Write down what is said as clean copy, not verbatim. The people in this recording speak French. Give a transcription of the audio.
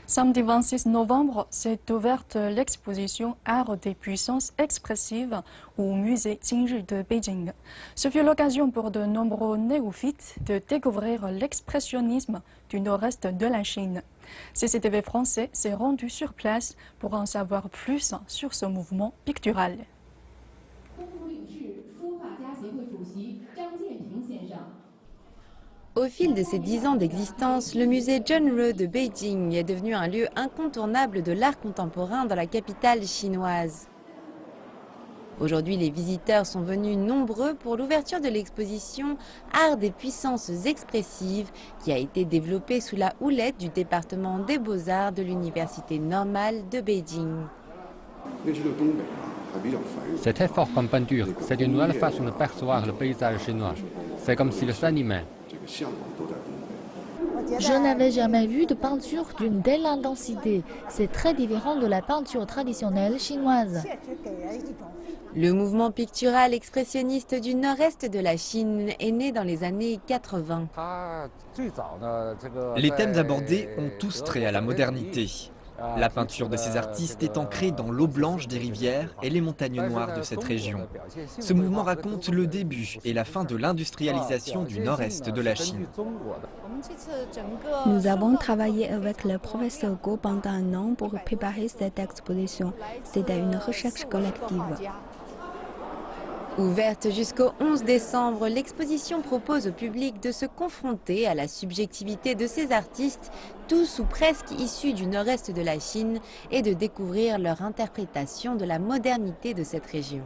Samedi 26 novembre, s'est ouverte l'exposition Art des puissances expressives au musée Qingri de Beijing. Ce fut l'occasion pour de nombreux néophytes de découvrir l'expressionnisme du nord-est de la Chine. CCTV français s'est rendu sur place pour en savoir plus sur ce mouvement pictural. Au fil de ses 10 ans d'existence, le musée John Reu de Beijing est devenu un lieu incontournable de l'art contemporain dans la capitale chinoise. Aujourd'hui, les visiteurs sont venus nombreux pour l'ouverture de l'exposition Art des puissances expressives qui a été développée sous la houlette du département des beaux-arts de l'université normale de Beijing. C'est très fort comme peinture. C'est une nouvelle façon de percevoir le paysage chinois. C'est comme s'il s'animait. Je n'avais jamais vu de peinture d'une telle intensité. C'est très différent de la peinture traditionnelle chinoise. Le mouvement pictural expressionniste du nord-est de la Chine est né dans les années 80. Les thèmes abordés ont tous trait à la modernité. La peinture de ces artistes est ancrée dans l'eau blanche des rivières et les montagnes noires de cette région. Ce mouvement raconte le début et la fin de l'industrialisation du nord-est de la Chine. Nous avons travaillé avec le professeur Guo pendant un an pour préparer cette exposition. C'était une recherche collective. Ouverte jusqu'au 11 décembre, l'exposition propose au public de se confronter à la subjectivité de ces artistes, tous ou presque issus du nord-est de la Chine, et de découvrir leur interprétation de la modernité de cette région.